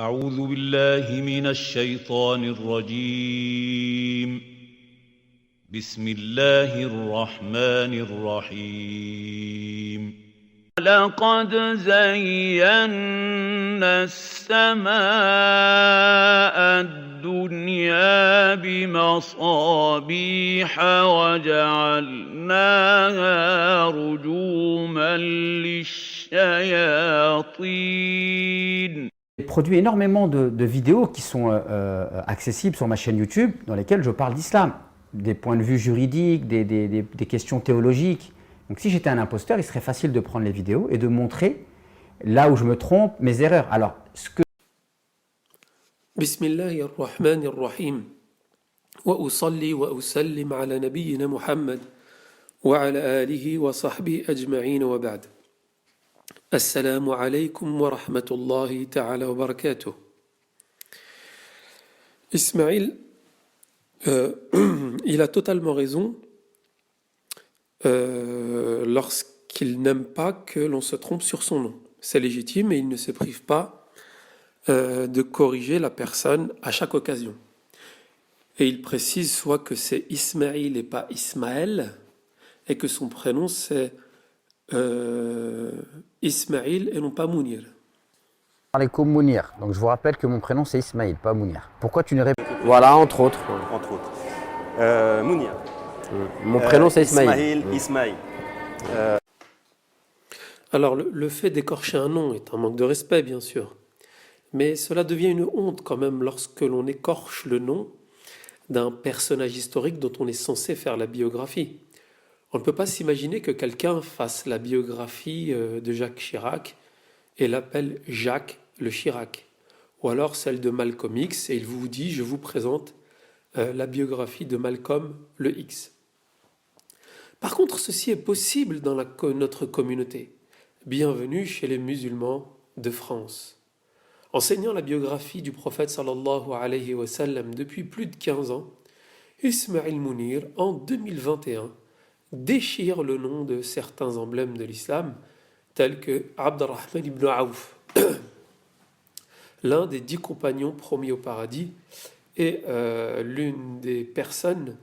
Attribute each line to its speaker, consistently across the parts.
Speaker 1: أعوذ بالله من الشيطان الرجيم. بسم الله الرحمن الرحيم. لقد زينا السماء الدنيا بمصابيح وجعلناها رجوما للشياطين.
Speaker 2: J'ai produit énormément de vidéos qui sont accessibles sur ma chaîne YouTube, dans lesquelles je parle d'islam, des points de vue juridiques, des questions théologiques. Donc si j'étais un imposteur, il serait facile de prendre les vidéos et de montrer là où je me trompe, mes erreurs. Alors, ce que...
Speaker 3: Bismillahirrahmanirrahim. Wa usalli wa usallim ala nabiyyina Muhammad wa ala alihi wa sahbihi ajma'in wa ba'd. Assalamu alaykum wa rahmatullahi ta'ala wa barakatuh. Ismaïl, il a totalement raison lorsqu'il n'aime pas que l'on se trompe sur son nom. C'est légitime et il ne se prive pas de corriger la personne à chaque occasion. Et il précise soit que c'est Ismaïl et pas Ismaël, et que son prénom c'est Ismaïl et non pas Mounir.
Speaker 2: Alaikum Mounir. Donc je vous rappelle que mon prénom c'est Ismaïl, pas Mounir. Pourquoi tu ne réponds pas?
Speaker 4: Voilà, entre autres.
Speaker 5: Entre autres. Mounir.
Speaker 4: Mon prénom c'est Ismaïl.
Speaker 5: Ismaïl.
Speaker 3: Alors le fait d'écorcher un nom est un manque de respect bien sûr, mais cela devient une honte quand même lorsque l'on écorche le nom d'un personnage historique dont on est censé faire la biographie. On ne peut pas s'imaginer que quelqu'un fasse la biographie de Jacques Chirac et l'appelle Jacques le Chirac, ou alors celle de Malcolm X et il vous dit je vous présente la biographie de Malcolm le X. Par contre, ceci est possible dans notre communauté. Bienvenue chez les musulmans de France. Enseignant la biographie du prophète sallallahu alayhi wa sallam depuis plus de 15 ans, Ismaïl Mounir, en 2021, déchire le nom de certains emblèmes de l'islam, tels que Abdurrahman ibn Auf, l'un des 10 compagnons promis au paradis, et l'une des personnes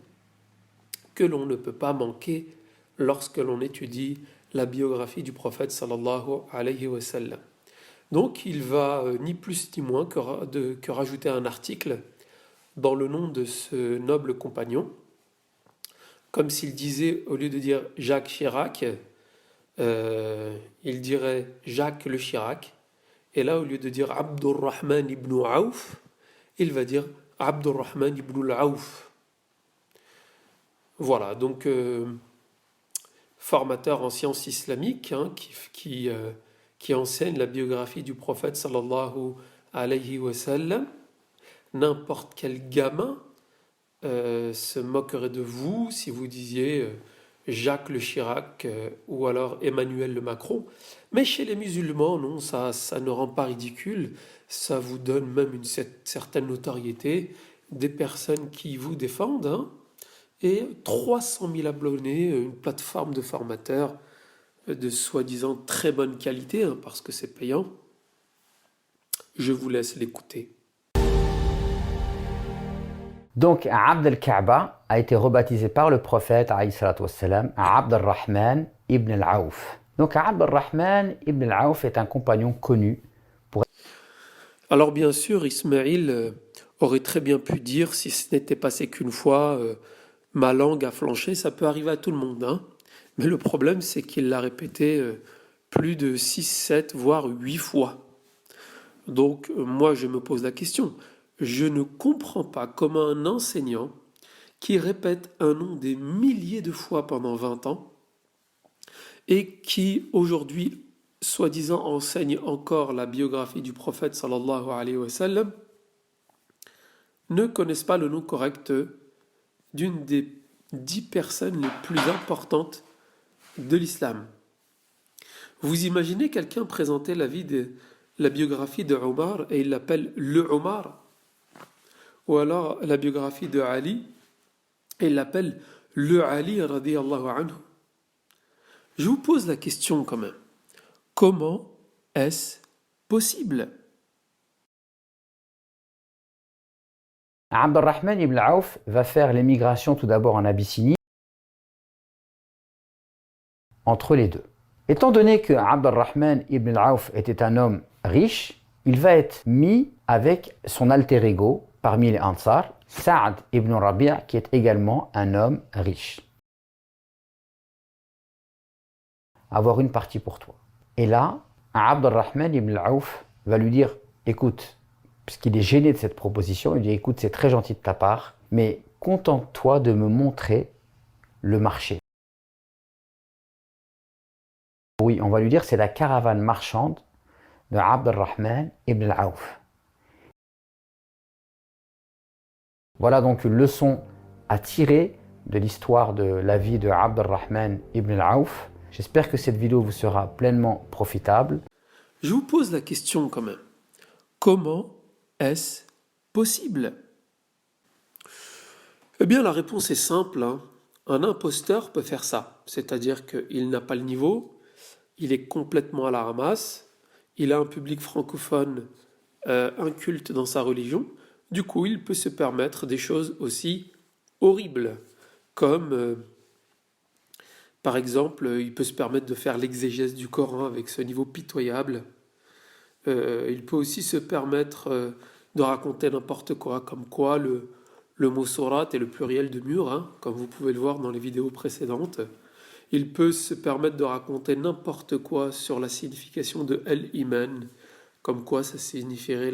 Speaker 3: que l'on ne peut pas manquer lorsque l'on étudie la biographie du prophète sallallahu alayhi wa sallam. Donc il va ni plus ni moins que rajouter un article dans le nom de ce noble compagnon, comme s'il disait, au lieu de dire Jacques Chirac, il dirait Jacques le Chirac, et là au lieu de dire Abdurrahman ibn Auf, il va dire Abdurrahman ibn al-Auf. Voilà, donc formateur en sciences islamiques qui enseigne la biographie du prophète sallallahu alayhi wa sallam. N'importe quel gamin se moquerait de vous si vous disiez Jacques le Chirac ou alors Emmanuel le Macron. Mais chez les musulmans, non, ça ne rend pas ridicule, ça vous donne même une certaine notoriété, des personnes qui vous défendent, et 300 000 abonnés, une plateforme de formateurs de soi-disant très bonne qualité, parce que c'est payant. Je vous laisse l'écouter.
Speaker 2: Donc Abd al-Kaaba a été rebaptisé par le prophète alayhi salatu wassalam Abd al-Rahman ibn al-Auf. Donc Abd al-Rahman ibn al-Auf est un compagnon connu.
Speaker 3: Alors bien sûr, Ismaïl aurait très bien pu dire, si ce n'était passé qu'une fois, ma langue a flanché, ça peut arriver à tout le monde. Mais le problème, c'est qu'il l'a répété plus de 6, 7, voire 8 fois. Donc moi, je me pose la question. Je ne comprends pas comment un enseignant qui répète un nom des milliers de fois pendant 20 ans et qui aujourd'hui, soi-disant, enseigne encore la biographie du prophète sallallahu alayhi wa sallam, ne connaissent pas le nom correct d'une des 10 personnes les plus importantes de l'islam. Vous imaginez quelqu'un présenter la biographie de Omar et il l'appelle le Omar, ou alors la biographie de Ali et il l'appelle le Ali radiyallahu anhu. Je vous pose la question quand même. Comment est-ce possible ?
Speaker 2: Abd al-Rahman ibn Auf va faire l'émigration tout d'abord en Abyssinie, entre les deux. Étant donné que Abd al-Rahman ibn Auf était un homme riche, il va être mis avec son alter ego parmi les Ansar, Saad ibn Rabi' qui est également un homme riche. Avoir une partie pour toi. Et là, Abd al-Rahman ibn Auf va lui dire, écoute, puisqu'il est gêné de cette proposition, il dit, écoute, c'est très gentil de ta part, mais contente-toi de me montrer le marché. Oui, on va lui dire, c'est la caravane marchande de Abd al-Rahman ibn Auf. Voilà donc une leçon à tirer de l'histoire de la vie de Abd al-Rahman ibn Auf. J'espère que cette vidéo vous sera pleinement profitable.
Speaker 3: Je vous pose la question quand même. Comment est-ce possible? Eh bien, la réponse est simple, hein. Un imposteur peut faire ça. C'est-à-dire qu'il n'a pas le niveau, il est complètement à la ramasse, il a un public francophone inculte dans sa religion. Du coup, il peut se permettre des choses aussi horribles, comme, par exemple, il peut se permettre de faire l'exégèse du Coran avec ce niveau pitoyable. Il peut aussi se permettre de raconter n'importe quoi, comme quoi le mot sourate est le pluriel de mur, hein, comme vous pouvez le voir dans les vidéos précédentes. Il peut se permettre de raconter n'importe quoi sur la signification de Al-Iman, comme quoi ça signifierait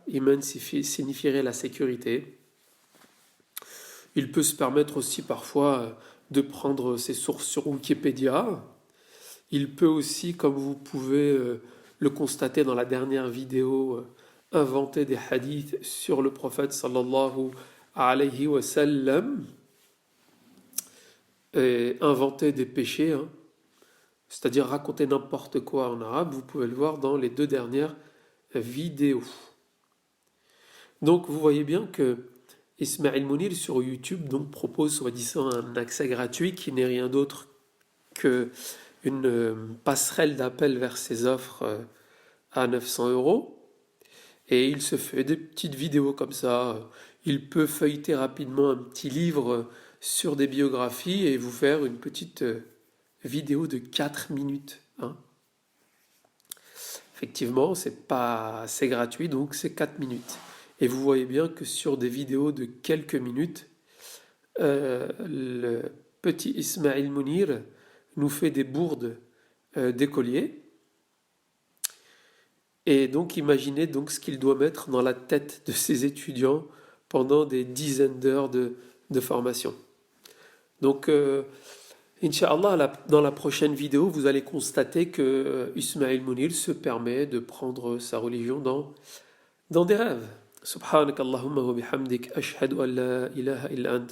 Speaker 3: Iman signifierait la sécurité. Il peut se permettre aussi parfois de prendre ses sources sur Wikipédia. Il peut aussi, comme vous pouvez le constater dans la dernière vidéo, inventer des hadiths sur le prophète sallallahu alayhi wa sallam, et inventer des péchés, hein, c'est-à-dire raconter n'importe quoi en arabe. Vous pouvez le voir dans les 2 dernières vidéos. Donc vous voyez bien que Ismail Mounir sur YouTube donc propose soi-disant un accès gratuit qui n'est rien d'autre qu'une passerelle d'appel vers ses offres à 900 €. Et il se fait des petites vidéos comme ça. Il peut feuilleter rapidement un petit livre sur des biographies et vous faire une petite vidéo de 4 minutes. Hein. Effectivement, c'est gratuit, donc c'est 4 minutes. Et vous voyez bien que sur des vidéos de quelques minutes, le petit Ismail Mounir nous fait des bourdes d'écoliers. Et donc imaginez donc ce qu'il doit mettre dans la tête de ses étudiants pendant des dizaines d'heures de formation. Donc, Inch'Allah, dans la prochaine vidéo, vous allez constater que Ismail Mounir se permet de prendre sa religion dans des rêves. سبحانك اللهم وبحمدك أشهد أن لا إله إلا أنت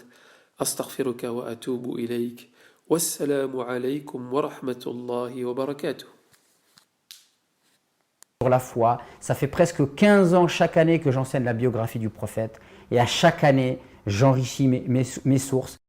Speaker 3: أستغفرك وأتوب إليك والسلام عليكم ورحمة الله وبركاته.
Speaker 2: Sur la foi, ça fait presque 15 ans chaque année que j'enseigne la biographie du prophète et à chaque année, j'enrichis mes sources